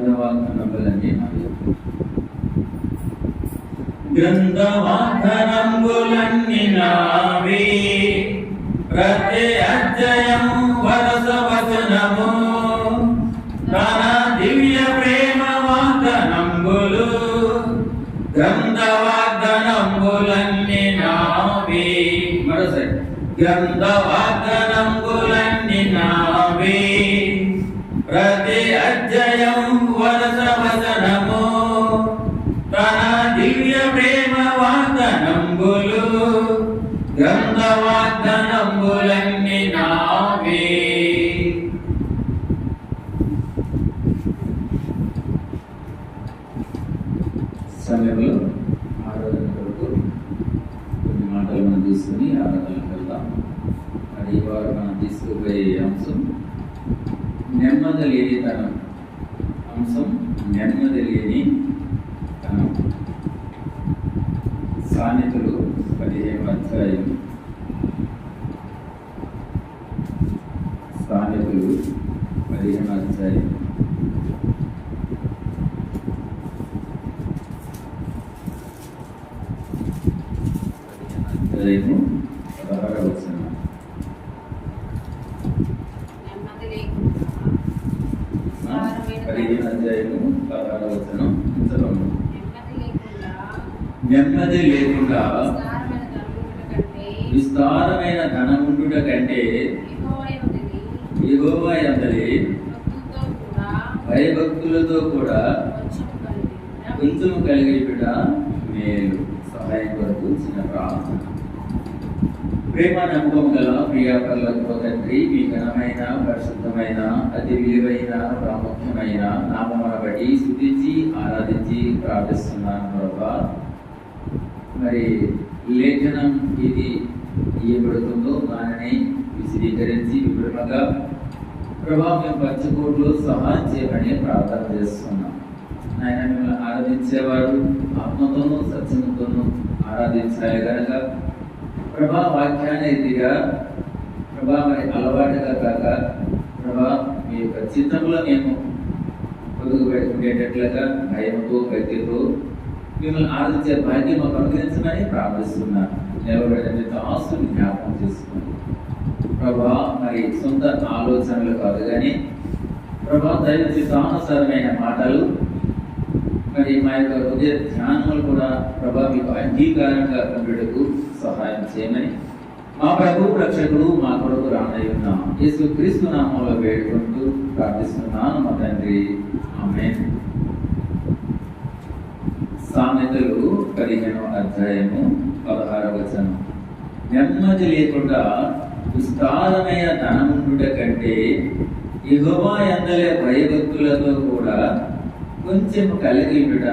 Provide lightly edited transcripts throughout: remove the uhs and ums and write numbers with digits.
గ్రంథవాక్యములన్నీ నావి. గ్రంథవాక్యములన్నీ నావి, ప్రతి అధ్యాయం వరస వచనము తన దివ్య ప్రేమ వాగ్దానములు. గ్రంథవాగ్దానములన్నీ నావి, మరోసారి గ్రంథవాగ్దానములన్నీ నావి, ప్రతి అధ్యాయం వరస వచనము తన దివ్య ప్రేమ వాగ్దానములు. గ్రంథవాగ్దానములన్నీ నావి. సమయంలో ఆరాధన కొరకు కొన్ని మాటలు మనం తీసుకుని ఆరాధనకు వెళ్దాం. మరి ఈ వారు మనం తీసుకుపోయే అంశం నెమ్మది లేని తనం. అంశం నెమ్మది లేని తనం. సామెతలు 15వ అధ్యాయం. సామెతలు 15వ అధ్యాయం. అధ్యాయము 16వ వచనం. నెమ్మది లేకుండా విస్తారమైన ధనముండుట కంటే యెహోవా యందలి భయభక్తులతో కూడా కొంచెం కలిగిట మేలు. సహాయం కొరకు చిన్న ప్రార్థన. ప్రేమ నమ్మకం గల ప్రియాపరులకు తండ్రి, మీ ఘనమైన పరిశుద్ధమైన అతి విలువైన ప్రాముఖ్యమైన నామమును బట్టి స్తుతించి ఆరాధించి ప్రార్థిస్తున్నాను ప్రభా. మరి లేఖనం ఇది ఇవ్వబడుతుందో దానిని విశదీకరించి వివరణగా ప్రభా మేము పంచకోట్లు సహాయం చేయమని ప్రార్థన చేస్తున్నాం. ఆయన మిమ్మల్ని ఆరాధించేవారు ఆత్మతోనూ సత్యముతోనూ ఆరాధించాలి కనుక ప్రభా వాక్యాన్ని ఇదిగా ప్రభా మరి అలవాటుగా కాక ప్రభా మీ యొక్క చిత్తంలో మేము పొదుగు పెట్టుకునేటట్లుగా భయంతో భక్తితో మిమ్మల్ని ఆరాధించే భాగ్యం మాకు అనుగ్రహించమని ప్రార్థిస్తున్నాను. నిలబడిన ఆస్తులు జ్ఞాపకం చేసుకోండి ప్రభా. మరి సొంత ఆలోచనలు కాదు కానీ ప్రభా దైవ చిత్తానుసారమైన మాటలు మరి మా యొక్క హృదయ ధ్యానములు కూడా ప్రభా మీకు అంగీకారంగా ఉండేటకు సహాయం చేయమని మా ప్రభు రక్షకుడు మా కొరకు రానయ్యున్న యేసు క్రీస్తు నామములో వేడుకుంటూ ప్రార్థిస్తున్నాను మా తండ్రి. ఆమేన్. సామెతలు 15వ అధ్యాయము 16వ వచనం. నెమ్మది లేకుండా విస్తారమైన ధనముండుట కంటే యెహోవా యందలి భయభక్తులతో కూడా కొంచెం కలిగి ఉండుట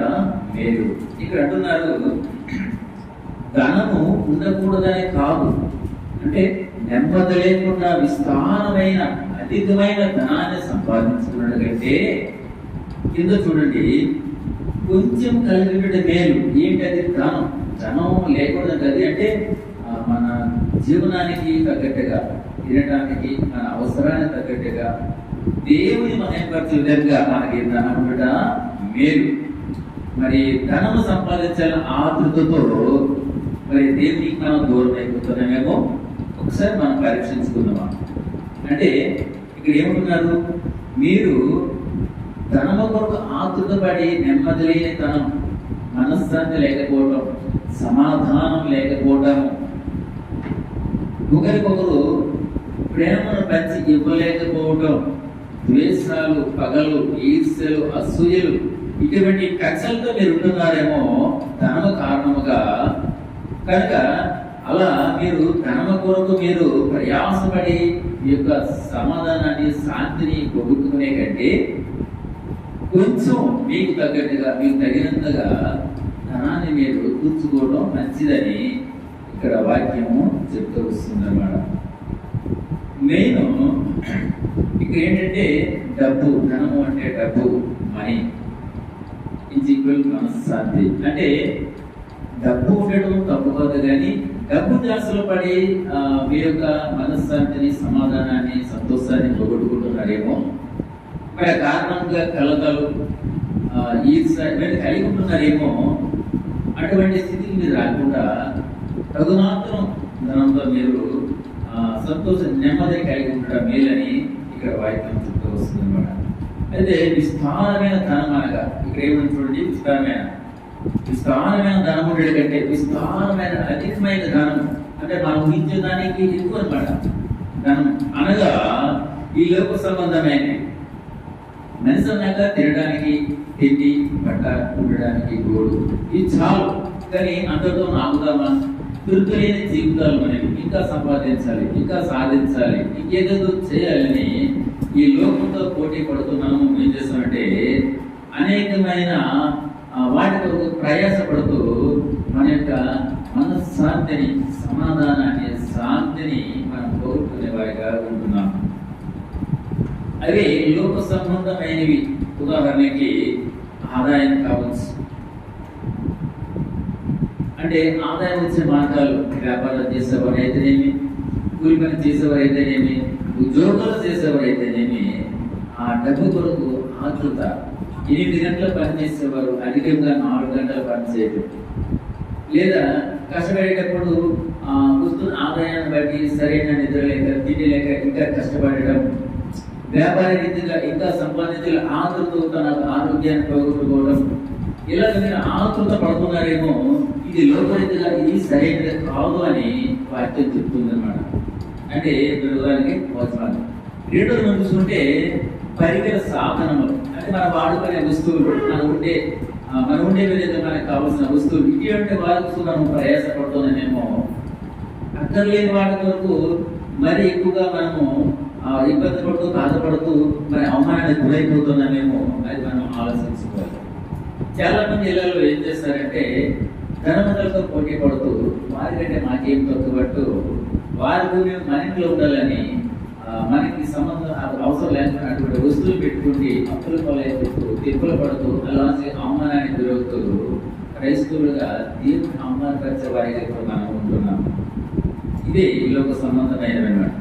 మేలు. ఇక్కడ అంటున్నారు ధనము ఉండకూడదని కాదు, అంటే నెమ్మది లేకుండా విస్తారమైన అధికమైన ధనాన్ని సంపాదించుకున్న కంటే కింద చూడండి కొంచెం కలిగి ఉండుట మేలు. ఏంటది? ధనం. ధనం లేకూడదు అది అంటే మన జీవనానికి తగ్గట్టుగా, తినడానికి మన అవసరానికి తగ్గట్టుగా దేవుని మహిమపరిచే విధంగా మనకి ధనం ఉండట మేలు. మరి ధనము సంపాదించాలని ఆతృతతో మరి దేవునికి మనం దూరం అయిపోతున్నామేమో ఒకసారి మనం పరీక్షించుకుందామా. అంటే ఇక్కడ ఏమంటున్నారు? మీరు ధనము కొరకు ఆతృత పడి నెమ్మది లేని ధనం, మనశ్శాంతి లేకపోవటం, సమాధానం లేకపోవటం, ఒకరికొకరు ప్రేమను పంచి ఇవ్వలేకపోవటం, ద్వేషాలు, పగలు, ఈర్ష్యలు, అసూయలు, ఇటువంటి కక్షలతో మీరు ఉంటున్నారేమో ధనము కారణముగా. కనుక అలా మీరు ధనము కొరకు మీరు ప్రయాసపడి మీ యొక్క సమాధానాన్ని, శాంతిని పొగుడుకునే కంటే కొంచెం మీకు తగ్గట్టుగా, మీకు తగినంతగా ధనాన్ని మీరు కూర్చుకోవడం మంచిదని ఇక్కడ వాక్యము చెప్తూ వస్తుందన్నమాట. నేను ఇక్కడ ఏంటంటే డబ్బు, ధనము అంటే డబ్బు, మనీ ఈజ్ ఈక్వల్ మనశ్శాంతి. అంటే డబ్బు ఉండడం తప్పు కాదు, కానీ డబ్బు ధ్యాసలో పడి మీ యొక్క మనశ్శాంతిని, సమాధానాన్ని, సంతోషాన్ని పోగొట్టుకుంటున్నారేమో. అక్కడ కారణంగా కలతలు ఈర్ష ఇవన్నీ కలిగి ఉంటున్నారేమో. అటువంటి స్థితికి మీరు రాకుండా తగుమాత్రం ధనంతో మీరు సంతోషం నెమ్మదిని కలిగి ఉండడం మేలని ఇక్కడ వాక్యం చెప్తూ వస్తుంది అనమాట. అయితే విస్తారమైన ధనం అనగా ఇక్కడ ఏమని చూడండి, విస్తారమైన ధనం ఉండేది కంటే విస్తారమైన అధికమైన ధనం అంటే మనం ఊహించడానికి ఎక్కువ అనమాట. ధనం అనగా ఈ లోక సంబంధమైనవి. మనిషి అన్నాక తినడానికి తిండి, బట్ట, ఉండడానికి గోడు, ఇది చాలు. కానీ అందరితో ఆగుదామా? తృప్తి లేని జీవితాలు మనకి ఇంకా సంపాదించాలి, ఇంకా సాధించాలి, ఇంకేదేదో చేయాలని ఈ లోకంతో పోటీ పడుతూ మనం ఏం చేస్తామంటే అనేకమైన వాటి కొరకు ప్రయాసపడుతూ మన యొక్క మనశ్శాంతిని, సమాధానాన్ని, శాంతిని మనం కోరుకునే వారిగా ఉంటున్నాం. అవి లోక సంబంధమైనవి. ఉదాహరణకి ఆదాయం కావచ్చు, అంటే ఆదాయం వచ్చే మార్గాలు వ్యాపారం చేసేవారు అయితేనేమి, కూలి పని చేసేవారు అయితేనేమి, ఉద్యోగాలు చేసేవారు అయితేనేమి, ఆ డబ్బు కొరకు ఆతృత. 8 గంటలు పనిచేసేవారు అధికంగా 4 గంటలు పనిచేయడం, లేదా కష్టపడేటప్పుడు వస్తున్న ఆదాయాన్ని బట్టి సరైన నిద్ర లేక, తిండి లేక ఇంకా కష్టపడడం, వ్యాపార రీతిగా ఇంకా సంపాదించాల ఆతృత తన ఆరోగ్యాన్ని పోగొట్టుకోవడం, ఇలా మీరు ఆతృత పడుతున్నారేమో. ఇది లోకరీతిగా ఇది సరైనది కాదు అని వాక్యం చెప్తుంది అన్నమాట. అంటే దానికి అవసరాలు. రెండోది మనం చూసుకుంటే పరికర సాధనములు, అంటే మన వాడుకునే వస్తువులు, మనం ఉండే విధంగా మనకు కావాల్సిన వస్తువులు, ఇటువంటి వారికి మనం ప్రయాసపడుతున్నామేమో. అక్కర్లేని వాటి వరకు మరి ఎక్కువగా మనము ఇబ్బంది పడుతూ, బాధపడుతూ మరి అవమానానికి గురైపోతున్నామేమో. అది మనం ఆలోచించుకోవాలి. చాలా మంది ఇళ్లలో ఏం చేస్తారంటే ధనవంతులతో పోటీ పడుతూ వారికంటే మాకేం తక్కువట్టు వారికి మేము మన ఇంట్లో ఉండాలని మనకి సంబంధం అవసరం లేకుండా అటువంటి వస్తువులు పెట్టుకుంటే అప్పుల పాలైపోతూ, తిప్పులు పడుతూ, అలాంటి అవమానానికి గురవుతూ క్రైస్తవులుగా దేవుని అవమానపరిచే వారిగా ఇప్పుడు మనం ఉంటున్నాం. ఇదే ఈ లోక సంబంధమైనవన్నమాట.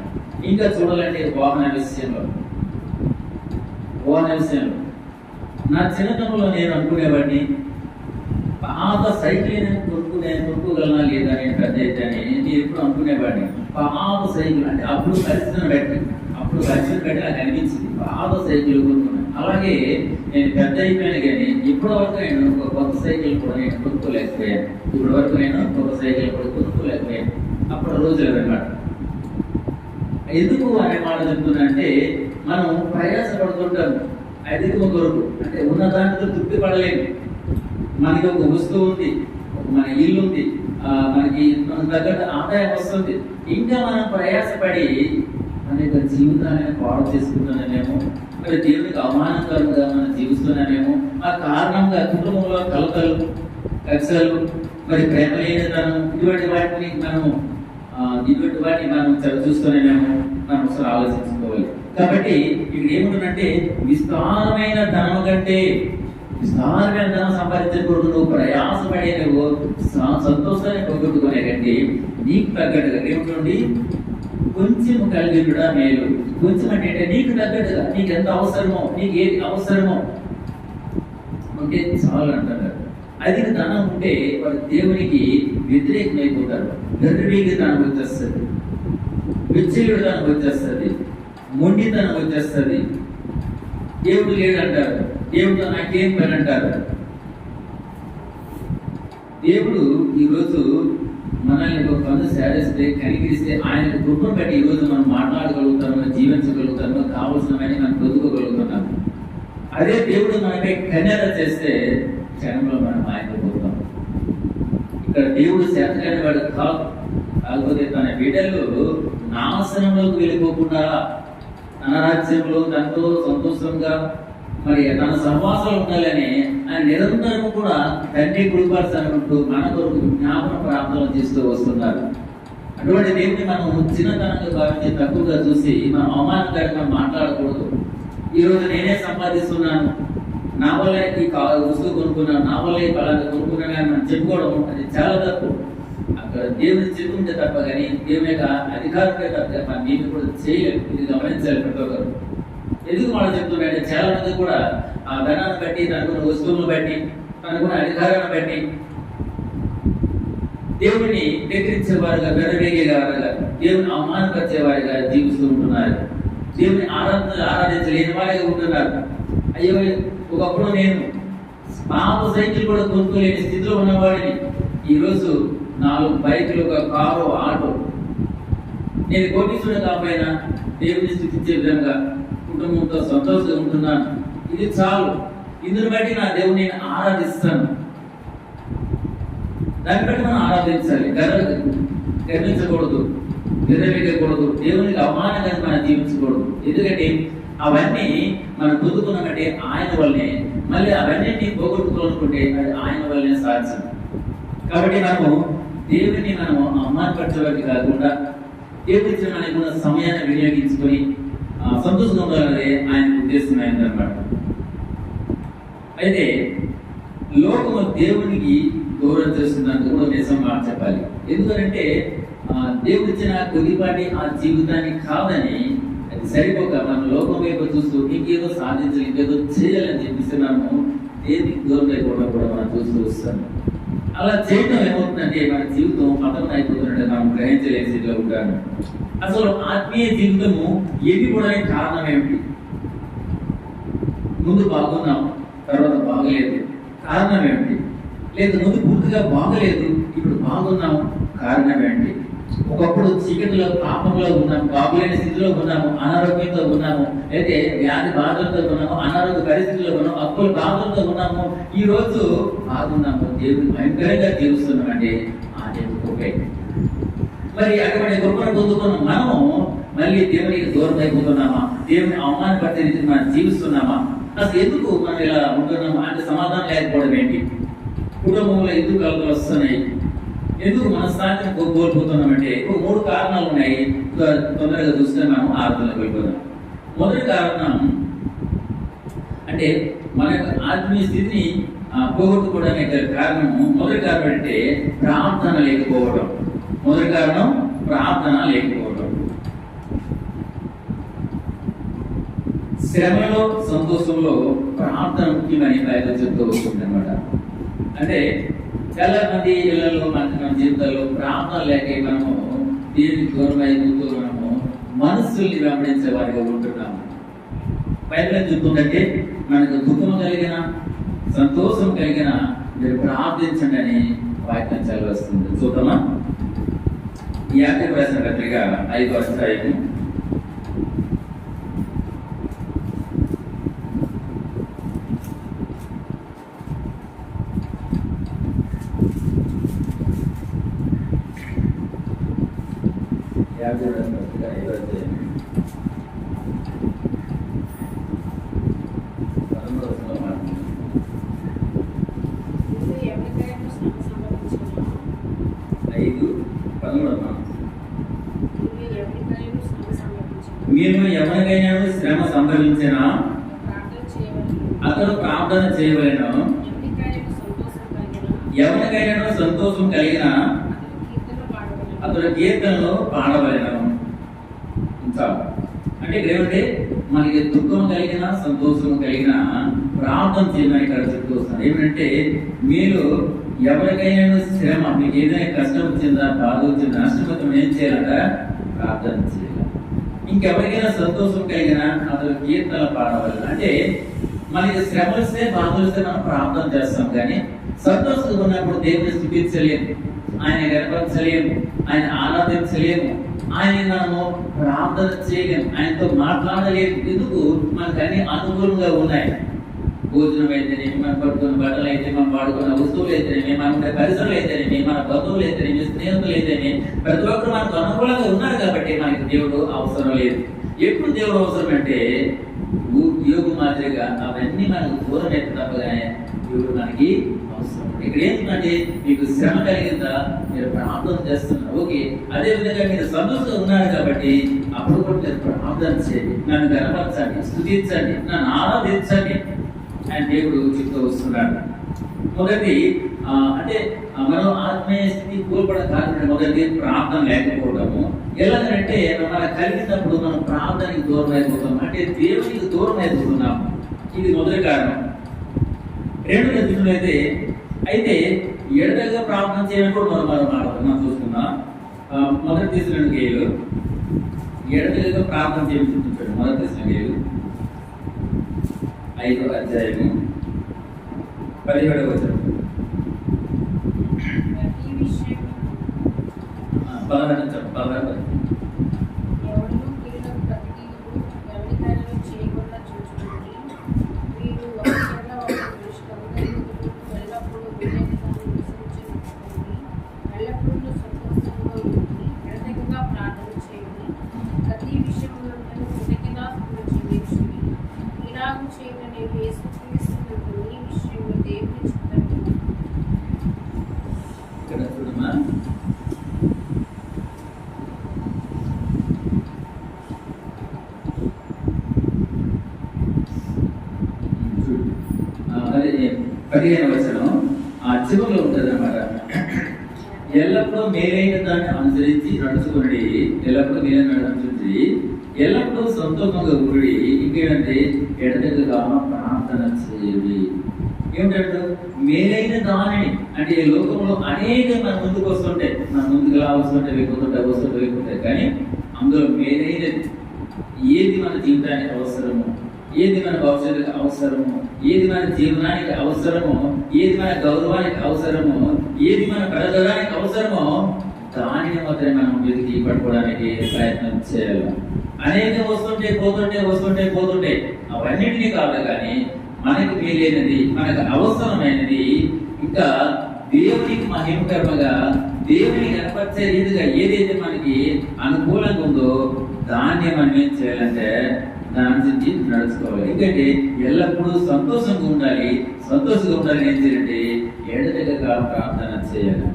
ఇంకా చూడాలంటే వాహన విషయంలో నా చిన్నతనంలో నేను అనుకునేవాడిని, పాత సైకిల్ కొనుక్కోగలనా లేదా నేను పెద్ద అయితే అని నేను ఎప్పుడు అనుకునేవాడిని. పాత సైకిల్ అంటే అప్పుడు పరిస్థితిని బట్టి నాకు అనిపించింది పాత సైకిల్ కొనుక్కున్నాను. అలాగే నేను పెద్ద అయిపోయాను, కానీ ఇప్పటి వరకు నేను ఒక కొత్త సైకిల్ కూడా నేను కొనుక్కోలేకపోయాను. ఇప్పటి వరకు నేను కొత్త సైకిల్ కూడా కొనుక్కోలేకపోయాను. అప్పుడు రోజులు అనమాట. ఎందుకు అనే మాట చెప్తున్నా మనం ప్రయాసపడుతుంటాం అధికమ కొరకు. అంటే ఉన్న దాంట్లో తృప్తి పడలేము. మనకి ఒక వస్తువు ఉంది, మన ఇల్లు ఉంది, మనకి తగ్గట్టు ఆదాయం వస్తుంది, ఇంకా మనం ప్రయాసపడి మన యొక్క జీవితాన్ని పాడు చేసుకుంటున్నామేమో, మరి దేవునికి అవమానకరంగా మనం జీవిస్తున్నామేమో. ఆ కారణంగా కుటుంబంలో కలతలు, కక్షలు, మరి ప్రేమ లేనిదనం, ఇటువంటి వాటిని మనం చూస్తున్నామేమో. మనం ఒకసారి ఆలోచించుకోవాలి. కాబట్టి ఇక్కడ ఏముంటుందంటే విస్తారమైన ధనం కంటే, విస్తారమైన ధనం సంపాదించే కొరకు నువ్వు ప్రయాసపడే నువ్వు సంతోషాన్ని పోగొట్టుకునే కంటే నీకు తగ్గట్టుగా ఏముంటుంది, కొంచెం కలిగి కూడా మేలు. కొంచెం అంటే నీకు తగ్గట్టుగా, నీకు ఎంత అవసరమో, నీకు ఏది అవసరమో ఉంటే చాలు అంటారు. అధిక ధనం ఉంటే వారు దేవునికి వ్యతిరేకమైపోతారు. గర్వీకి ధనం వచ్చేస్తుంది, విచ్చలుడు ధనం వచ్చేస్తుంది, మొండితనం వచ్చేస్తుంది. దేవుడు లేడంటారు, దేవుడు నాకేం పని అంటారు. దేవుడు ఈరోజు మనల్ని ఒక పని సాధిస్తే, కనిగిస్తే ఆయన కృపను బట్టి ఈరోజు మనం మాట్లాడగలుగుతాము, జీవించగలుగుతాము, కావలసినవన్నీ మనం బ్రతుకోగలుగుతున్నాము. అదే దేవుడు మనపై కన్యత చేస్తే క్షణంలో మనం మాయమైపోతాం. ఇక్కడ దేవుడు చేతకాని వాడు కాకపోతే తన బిడ్డలు నాశనంలోకి వెళ్ళిపోకుండా తన రాజ్యంలో తనతో సంతోషంగా మరి తన సహవాసాలు ఉండాలని ఆయన నిరంతరం కూడా తండ్రి కుడిపరచాలనుకుంటూ మన కొరకు జ్ఞాపన ప్రార్థనలు చేస్తూ వస్తున్నారు. అటువంటి దేవుని మనం చిన్నతనంగా భావించి తక్కువగా చూసి మనం అవమానకరంగా మాట్లాడకూడదు. ఈరోజు నేనే సంపాదిస్తున్నాను, నా వల్ల ఈ వస్తువు కొనుక్కున్నాను, నా వల్ల ఈ పలానా కొనుక్కున్నాను అని మనం చెప్పుకోవడం అది చాలా తప్పు. అక్కడ దేవుని చెప్పుకుంటే తప్ప, కానీ దేవుని యొక్క అధికారులే తప్ప మనం నేను కూడా చేయలేదు. ఇది గమనించాలి ప్రతి ఒక్కరు. ఎందుకు మాట చెప్తున్నాడంటే చాలా మంది కూడా ఆ ధనాన్ని బట్టి, తనకున్న వస్తువులను బట్టి, తనకున్న అధికారాన్ని బట్టి దేవుడిని వ్యతిరేకించేవారుగా, వెరవేగేవారుగా, దేవుని అవమానపరిచేవారుగా జీవిస్తూ ఉంటున్నారు. దేవుని ఆరాధించలేని వారిగా ఉంటున్నారు. అయ్యో, ఒకప్పుడు నేను పాత సైకిల్ కూడా కొనుక్కోలేని స్థితిలో ఉన్నవాడిని, ఈరోజు 4 బైకులు, ఒక కారు, ఆటో. నేను కోటీశ్వరుడు కాకపోయినా దేవుని స్థితించే విధంగా కుటుంబంతో సంతోషంగా ఉంటున్నాను. ఇది చాలు. ఇందుని బట్టి నా దేవుని నేను ఆరాధిస్తాను. దాన్ని బట్టి మనం ఆరాధించాలి. గర్వించకూడదు, విరవేగకూడదు, దేవునికి అవమానంగా మనం జీవించకూడదు. ఎందుకంటే అవన్నీ మనం పొందుకున్నామంటే ఆయన వల్లనే. మళ్ళీ అవన్నీ పోగొట్టుకోవాలనుకుంటే అది ఆయన వల్లనే సాధ్యం. కాబట్టి మనము దేవుని మనము అవమానపరచడానికి కాకుండా దేవుడి మనకున్న సమయాన్ని వినియోగించుకొని సంతోషంగా ఉండాలనేది ఆయన ఉద్దేశం అయిందన్నమాట. అయితే లోకము దేవునికి గౌరవం చేస్తుందని కూడా నిజం మాట చెప్పాలి. ఎందుకంటే దేవుడు ఇచ్చిన కొద్దిపాటి ఆ జీవితాన్ని కాదని, అది సరిపోక మన లోకం వైపు చూస్తూ ఇంకేదో సాధించాలి, ఇంకేదో చేయాలని చెప్పేసి మనము దేవునికి దూరం అయిపోవడం కూడా మనం చూస్తూ వస్తాము. అలా చేయడం ఏమవుతుందంటే మన జీవితం పతనం అయిపోతున్నట్టు మనం గ్రహించలేని స్థితిలో ఉంటాను. అసలు ఆత్మీయ జీవితము ఎదిగిపోవడానికి కారణం ఏమిటి? ముందు బాగున్నాం, తర్వాత బాగలేదు, కారణం ఏమిటి? లేదు, ముందు పూర్తిగా బాగలేదు, ఇప్పుడు బాగున్నాం, కారణం ఏంటి? ఒకప్పుడు చీకటిలో, పాపంలో ఉన్నాము, బాగులేని స్థితిలో ఉన్నాము, అనారోగ్యంతో ఉన్నాము, అయితే వ్యాధి బాధలతో ఉన్నాము, అనారోగ్య పరిస్థితుల్లో ఉన్నాము, అప్పుల బాధలతో ఉన్నాము. ఈ రోజు బాగున్నాము, దేవుడు భయంకరంగా జీవిస్తున్నామంటే ఆ దేవుడు గొప్పే. మరి అటువంటి గొప్పను పొందుకున్న మనము మళ్ళీ దేవునికి దూరం అయిపోతున్నామా? దేవుని అవమానపరిచే రీతిని మనం జీవిస్తున్నామా? అసలు ఎందుకు మనం ఇలా ఉంటున్నామా అంటే సమాధానం లేకపోవడం ఏంటి? కుటుంబంలో ఎందుకు కలతలు వస్తున్నాయి? ఎందుకు మనశ్శాంతిని కోల్పోతున్నామంటే 3 కారణాలు ఉన్నాయి. తొందరగా చూస్తే మనం ఆరాధనలోకి వెళ్ళిపోతాం. మొదటి కారణం అంటే మన యొక్క ఆత్మీయ స్థితిని పోగొట్టుకోవడానికి కారణము, మొదటి కారణం అంటే ప్రార్థన లేకపోవడం. మొదటి కారణం ప్రార్థన లేకపోవడం. శ్రమలో, సంతోషంలో ప్రార్థన ముఖ్యమని బైబిల్ చెప్తూ వస్తుంది అనమాట. అంటే చాలా మంది ఇళ్లలో, మన జీవితాల్లో ప్రార్థన లేక మనము దేవునికి దూరం అయిపోతూ మనము మనస్సుల్ని వెంబడించే వారిగా ఉంటున్నాము. బైబిల్ చెప్తుందంటే మనకు దుఃఖం కలిగిన, సంతోషం కలిగిన మీరు ప్రార్థించండి అని వాక్యం చదివేస్తుంది. చూద్దామా? యాకోబు రాసిన పత్రిక 5వ అధ్యాయము 5వ అధ్యాయం 5:13 మీరు ఎవరికైనా శ్రమ సంభవించినా అతడు ప్రార్థన చేయవలెను, ఎవరికైనా సంతోషం కలిగినా అతడు కీర్తనలో పాడవలెను. అంటే ఇక్కడ ఏమంటే మనకి దుఃఖం కలిగిన, సంతోషం కలిగిన ప్రార్థన చేయమని ఇక్కడ చెప్తూ వస్తున్నారు. ఏమంటే మీరు ఎవరికైనా శ్రమ, మీకు ఏదైనా కష్టం వచ్చిందా, బాధ వచ్చిందా, నష్టం వచ్చిందా, ఏం చేయాలంట? ప్రార్థన చేయాలి. ఇంకెవరికైనా సంతోషం కలిగిన అతను కీర్తన పాడవాలి. అంటే మనకి శ్రమ వస్తే, బాధ వస్తే మనం ప్రార్థన చేస్తాం, కానీ సంతోషంగా ఉన్నప్పుడు దేవుని స్తుతించలేము, ఆయన గర్వించలేము, ఆయన ఆరాధించలేము, ఆయన మనము ప్రార్థన చేయలేము, ఆయనతో మాట్లాడలేము. ఎందుకు? మనకు అన్ని అనుకూలంగా ఉన్నాయి. భోజనం అయితేనేమి, మనం పట్టుకున్న బట్టలు అయితే, మనం వాడుకున్న వస్తువులు అయితేనేమి, మన ఉండే పరిసరాలు అయితేనేమి, మన బంధువులు అయితేనేమి, స్నేహితులు అయితేనేమి, ప్రతి ఒక్కరు మనకు అనుకూలంగా ఉన్నారు కాబట్టి మనకి దేవుడు అవసరం లేదు. ఎప్పుడు దేవుడు అవసరం అంటే యోగు మాదిరిగా అవన్నీ మనకు దూరం అయితే తప్పగానే దేవుడు మనకి అవసరం. ఇక్కడ ఏంటంటే మీకు శ్రమ కలిగిందా, మీరు ప్రార్థన చేస్తున్నారు, ఓకే. అదే విధంగా మీరు సంతోషంగా ఉన్నారు కాబట్టి అప్పుడు కూడా మీరు ప్రార్థన చేయండి, నన్ను గణపరచండి, స్తుతించండి, నన్ను ఆరాధించండి అని దేవుడు చెప్తూ వస్తున్నాడు. మొదటి అంటే మనం ఆత్మీయ స్థితి కోల్పోవడం కారణం మొదటి ప్రార్థన లేకపోవడము. ఎలాగంటే మన కలిగినప్పుడు మనం ప్రార్థనకి దూరం అయిపోతాం, అంటే దేవునికి దూరం అయిపోతున్నాము. ఇది మొదటి కారణం. రెండో దిశలో అయితే ఎడతెగక ప్రార్థన చేయడం కూడా మనం చూసుకుందాం. మొదటి దిశలో ఎడతెగక ప్రార్థన చేయడం చూపించాడు. మొదటి దిశలో 5వ అధ్యాయము 17వ వచనం. 16 ఇక్కడ చూడమ్మా. అదే 15వ వచనం ఆ చివరిలో ఉంటుంది అన్నమాట. ఎల్లప్పుడూ మేలైన దాన్ని అనుసరించి నడుచుకుని, ఎల్లప్పుడూ మేలైన అనుసరించి ఎల్లప్పుడూ సంతోషంగా ఊరి. ఇంకేంటంటే ఎడతెగక ప్రార్థన చేయాలి. ఏమిటంటే మేలైన దానిని, అంటే ఈ లోకంలో అనేక మన ముందుకు వస్తుంటాయి, మన ముందుకు ఎలా వస్తుంటాయి, కానీ అందులో మేలైనది ఏది మన జీవితానికి అవసరము, ఏది మన భవిష్యత్తుకి అవసరము, ఏది మన జీవనానికి అవసరమో, ఏది మన గౌరవానికి అవసరమో, ఏది మన పెరగడానికి అవసరమో దానిని మాత్రమే మనం వెతికి పట్టుకోవడానికి ప్రయత్నం చేయాలి. అనేక వస్తుంటే అవన్నిటినీ కాదు, కానీ మనకి మేలైనది, మనకు అవసరమైనది, ఇంకా దేవునికి మహిమకరంగా దేవునికి కనపరిచే రీతిగా ఏదైతే మనకి అనుకూలంగా ఉందో దాన్ని మనం ఏం చేయాలంటే దాని నుంచి నడుచుకోవాలి. ఎందుకంటే ఎల్లప్పుడూ సంతోషంగా ఉండాలి ఏం చేయాలంటే ఎడతెగక ప్రార్థన చేయాలి.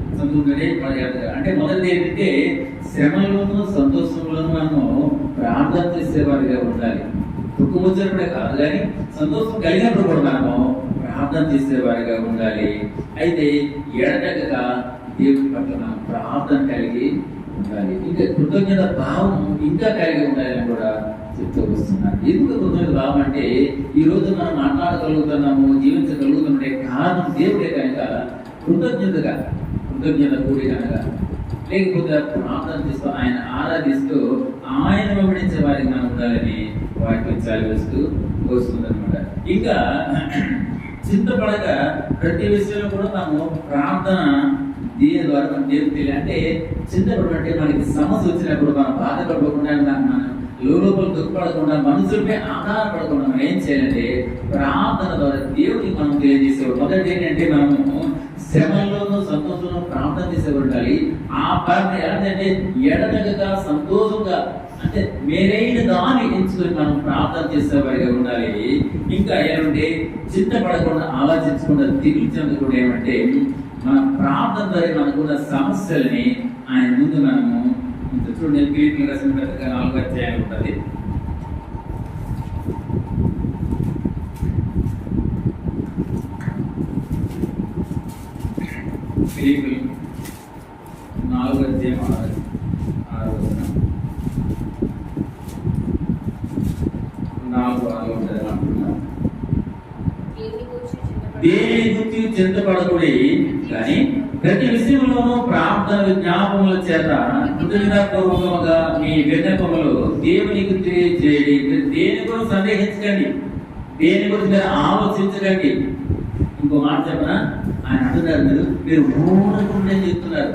అంటే మొదటిది ఏంటంటే శ్రమలోనూ సంతోషంలోనూ మనము ప్రార్థన చేసేవారిగా ఉండాలి. దుఃఖం వచ్చినప్పుడే కాదు, కానీ సంతోషం కలిగినప్పుడు కూడా మనము ప్రార్థన చేసేవారిగా ఉండాలి. అయితే ఎడతెగక దేవుని పట్ల మనం ప్రార్థన కలిగి ఉండాలి. ఇంకా కృతజ్ఞత భావం ఇంకా కలిగి ఉండాలని కూడా చెప్తూ వస్తున్నారు. ఎందుకు కృతజ్ఞత భావం అంటే ఈ రోజు మనం మాట్లాడగలుగుతున్నాము, జీవించగలుగుతుంటే కారణం దేవుడే కనుక కృతజ్ఞత కూడి కనుక, లేకపోతే ప్రార్థన చేస్తూ ఆయన ఆరాధిస్తూ ఆయన వెంబడించే వారికి మనం ఉండాలని వాక్యం చదివిస్తూ వస్తుంది అనమాట. ఇంకా చింతపడక ప్రతి విషయంలో కూడా మనము ప్రార్థన దీని ద్వారా మనం దేవుడు అంటే చింతపడమంటే మనకి సమస్య వచ్చినప్పుడు మనం బాధపడకుండా, మనం లోపల దుఃఖపడకుండా, మనసులపై ఆధారపడకుండా మనం ఏం చేయాలంటే ప్రార్థన ద్వారా దేవుడికి మనం తెలియజేసేవాడు. మొదటి ఏంటంటే మనము శ్రమల్లోనూ సంతోషంలో ప్రార్థన చేసేవాడాలి. ఆ ప్రార్థన ఎలాంటి ఎడతెగక సంతోషంగా, అంటే మేలైన దాన్ని ఎంచుకొని మనం ప్రార్థన చేసేవాడిగా ఉండాలి. ఇంకా ఏమంటే చింతపడకుండా, ఆలోచించకుండా, దిగులు చెందకుండా ఏమంటే మన ప్రార్థన ద్వారా మనకున్న సమస్యలని ఆయన ముందు మనము చూడండి. ఫిలిప్పీయులకు రాసిన పత్రిక 4వ అధ్యాయం ఉంటుంది. ఫిలిప్పీయులు 4వ అధ్యాయం 6వ వచనం 4 ఉంటుంది అంటున్నాం. దేని గురించి చింతపడకూడదు, కానీ ప్రతి విషయంలోనూ ప్రార్థన విజ్ఞాపముల చేత కృతజ్ఞతాపూర్వకముగా మీ విన్నపములు దేవునికి తెలియజేయండి. దేని గురించి సందేహించకండి, దేని గురించి మీరు ఆలోచించకండి. ఇంకో మాట చెప్పనా, ఆయన అంటున్నారు, మీరు ఊరకుండా చెప్తున్నారు.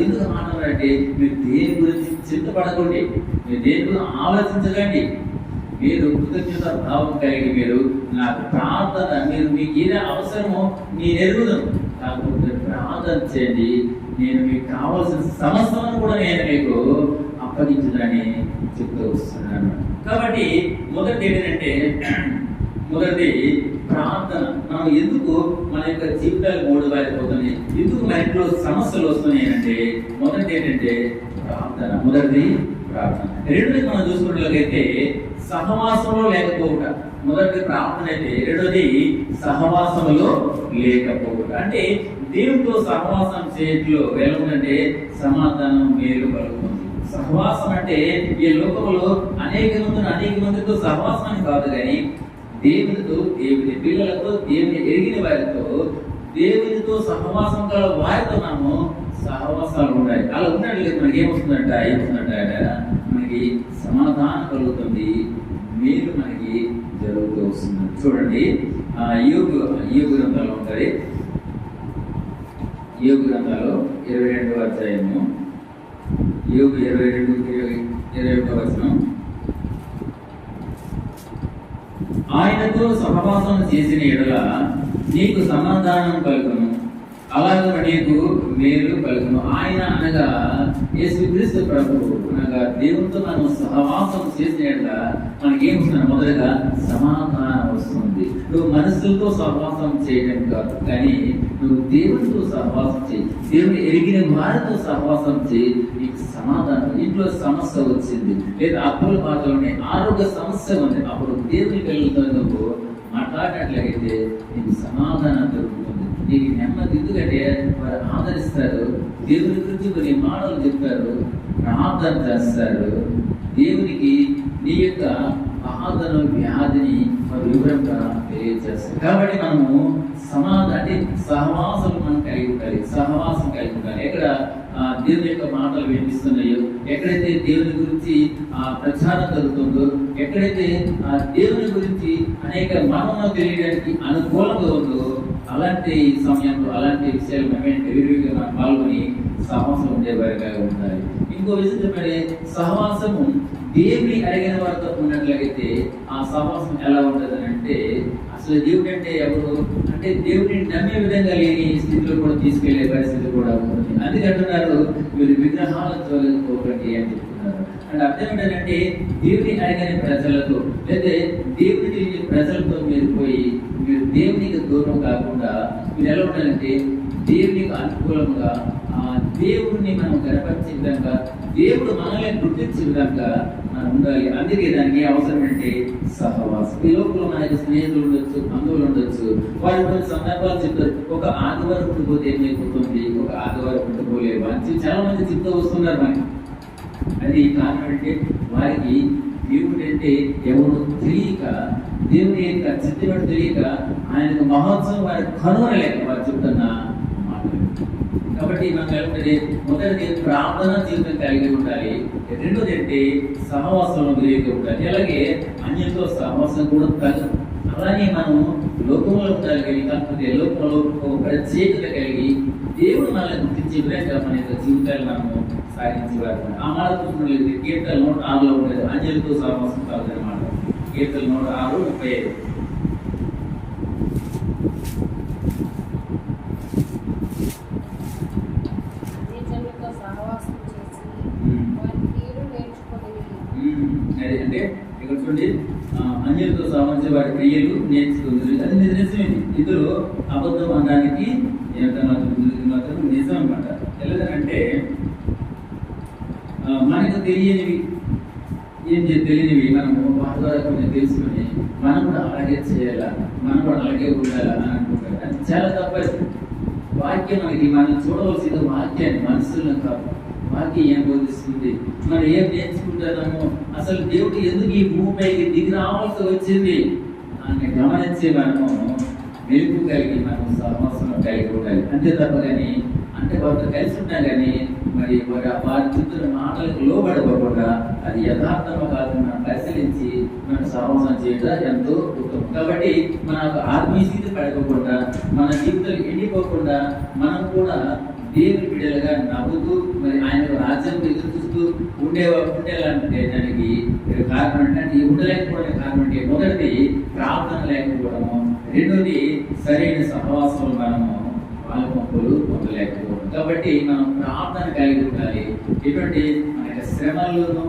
ఎందుకు మాట్లాడారంటే మీరు దేని గురించి చింతపడకండి, మీరు దేని గురించి ఆలోచించకండి. మీరు కృతజ్ఞత భావం కలిగి మీరు నాకు ప్రార్థన, మీరు మీకు ఏదైనా అవసరమో నేను ఎరుగుదాం, కాకపోతే ప్రార్థన చేయండి, నేను మీకు కావాల్సిన సమస్యలను కూడా నేను మీకు అప్పగించదని చెప్తూ వస్తున్నాను. కాబట్టి మొదటి ఏంటంటే ప్రార్థన. మనం ఎందుకు మన యొక్క జీవితాలు మూడువారిపోతున్నాయి, ఎందుకు మన ఇంట్లో సమస్యలు వస్తున్నాయి అంటే మొదటి ఏంటంటే ప్రార్థన. ప్రార్థన. రెండోది మనం చూసుకున్నట్లయితే సహవాసంలో లేకపోవుట. మొదటి ప్రార్థన అయితే, రెండోది సహవాసంలో లేకపోవుట. అంటే దేవునితో సహవాసం చేయట్లో వెళ్ళకుంటే సమాధానం మేలు కలుగుతుంది. సహవాసం అంటే ఈ లోకంలో అనేక మందితో సహవాసం కాదు, కానీ దేవునితో, దేవుని పిల్లలతో, దేవుని ఎరిగిన వారితో, దేవునితో సహవాసం గల వారితో మనము సహవాసాలు ఉండాలి. అలా ఉన్నట్లయితే మనకి ఏమొస్తుందంట మనకి సమాధానం కలుగుతుంది, మేలు మనకి జరుగుతూ వస్తుంది. చూడండి, యోగు గ్రంథాలు ఉంటుంది. యోగు గ్రంథాలు 22వ అధ్యాయము, యోగు 22-21 వచనం. ఆయనతో సహవాసం చేసిన ఎడల నీకు సమాధానం కలుగును, అలాగే నీకు మేలు కలుగును. ఆయన అనగా యేసుక్రీస్తు ప్రభువు అనగా దేవునితో మనం సహవాసం చేసిన ఎడల మనకి ఏమొస్తుంది? మొదటగా సమాధానం వస్తుంది. నువ్వు మనుషులతో సహవాసం చేయడం కాదు, కానీ నువ్వు దేవునితో సహవాసం చేయి, దేవుని ఎరిగిన వారితో సహవాసం చేయి, నీకు సమాధానం. ఇంట్లో సమస్య వచ్చింది, లేదా అప్పుల బాధలు ఉన్నాయి, ఆరోగ్య సమస్య ఉంది, అప్పుడు దేవుని పిల్లలతో నువ్వు మాట్లాడినట్లయితే నీకు సమాధానం దొరుకుతుంది, నీకు నెమ్మది. ఎందుకంటే వారు ఆదరిస్తారు, దేవుని గురించి కొన్ని మాటలు చెప్తారు, ప్రార్థన చేస్తారు, దేవునికి నీ యొక్క బాధన వ్యాధిని వివరంగా తెలియజేస్తారు. కాబట్టి మనము అంటే సహవాసం మనం కలిగి ఉండాలి, సహవాసం కలిగి ఉండాలి. ఎక్కడ దేవుని యొక్క మాటలు వినిపిస్తున్నాయో, ఎక్కడైతే దేవుని గురించి ప్రచారం జరుగుతుందో, ఎక్కడైతే దేవుని గురించి అనేక మనము తెలియడానికి అనుకూలంగా ఉందో, అలాంటి సమయంలో అలాంటి విషయాలు విరివిగా మనం పాల్గొని సహవాసం ఉండేవారిగా ఉండాలి. ఇంకో విషయం చెప్పండి, సహవాసము దేవుని అడిగిన వారితో ఉన్నట్లయితే ఆ సహవాసం ఎలా ఉంటుంది అంటే, అసలు దేవుడు అంటే ఎవరు అంటే దేవుడిని నమ్మే విధంగా లేని స్థితిలో కూడా తీసుకెళ్లే పరిస్థితి కూడా ఉంటుంది. అందుకంటున్నారు, మీరు విగ్రహాలను తొలగిపోకండి అని చెప్తున్నారు. అంటే అర్థం ఏంటంటే, దేవుని అడిగిన ప్రజలతో లేదా దేవుని తెలియని ప్రజలతో మీరు పోయి మీరు దేవునికి దూరం కాకుండా మీరు ఎలా ఉండాలంటే దేవునికి అనుకూలంగా దేవుడిని మనం గనపరిచే విధంగా, దేవుడు మనల్ని గుర్తించే విధంగా మనం ఉండాలి. అందుకే దానికి అవసరం అంటే సహవాసం. ఈ లోపల మనకి స్నేహితులు ఉండొచ్చు, బంధువులు ఉండొచ్చు, వారి కొన్ని సందర్భాలు చెప్తారు, ఒక ఆదివారం ఉండిపోతే ఏమైపోతుంది, ఒక ఆదివారం ఉండిపోలేదు అని చాలా మంది చెప్తూ వస్తున్నారు మనకి. అది కారణం అంటే వారికి దేవుడు అంటే ఎవరు తెలియక, దేవుని యొక్క చిత్తమేడు తెలియక, ఆయన మహోత్సవం వారికి కనుగొనలేక వారు చెప్తున్న మాటలు. కాబట్టి మనం కలిపి మొదటిది ప్రార్థన జీవితం కలిగి ఉండాలి, రెండోది అంటే సహవాసంలో కలిగి ఉండాలి. అలాగే అన్యంతో సహవాసం కూడా తగ్గదు. అలాగే మనం లోకంలో ఉండాలి, కాకపోతే లోకంలో ప్రత్యేకత కలిగి దేవుడు మనల్ని గుర్తించే విధంగా మన యొక్క జీవితాలు మనము సాగించేవారు. ఆ మాట చూసినట్లయితే కీర్తన 106లో ఉండేది, అన్యులతో సహవాసం కాదు మాట. కీర్తన 106:35. అంటే ఇక్కడ చూడండి, అన్యులతో సహవాసం వారి క్రియలు నేర్చుకుంది. అది నిజమే. ఇద్దరు అబద్ధం అనడానికి మాత్రం నిజం అన్నమాట. ఎలాగంటే మనకు తెలియనివి తెలియనివి మనము వాటి ద్వారా కొంచెం తెలుసుకొని మనం కూడా అలాగే చేయాలా, మనం కూడా అలాగే ఉండాలా అని అనుకుంటారు. అది చాలా తప్పదు. వాక్యం మనం చూడవలసిన వాక్యాన్ని, మనసులను కాదు. వాక్యం ఏం బోధిస్తుంది, మనం ఏం నేర్చుకుంటాము, అసలు దేవుడు ఎందుకు ఈ భూమిపైకి దిగి రావాల్సి వచ్చింది అని గమనించి మనము మెలుపు కలిగి మనం సహవాసం కలిగి ఉండాలి. అంతే తప్ప కానీ అంటే వారితో కలిసి ఉంటాం కానీ మరి వారి చెప్తున్న మాటలకు లోబడకుండా అది యథార్థమా కాదు మనం పరిశీలించి మనం సహవాసం చేయడం ఎంతో ఉత్తమం. కాబట్టి మన ఆత్మీయ స్థితి పడకోకుండా, మన జీవితాలు ఎండిపోకుండా మనం కూడా దేవుని బిడ్డలుగా నవ్వుతూ మరి ఆయన రాజ్యం ఎదురు చూస్తూ ఉండేలాంటి దానికి కారణం అంటే ఉండలేకపోవడానికి కారణం అంటే మొదటిది ప్రార్థన లేకపోవడము, రెండోది సరైన సహవాసంలో మనము పాల్పంపులు పొందలేకపోవడం. కాబట్టి మనం ప్రార్థన కలిగి ఉండాలి. ఎటువంటి మన యొక్క శ్రమల్లోనూ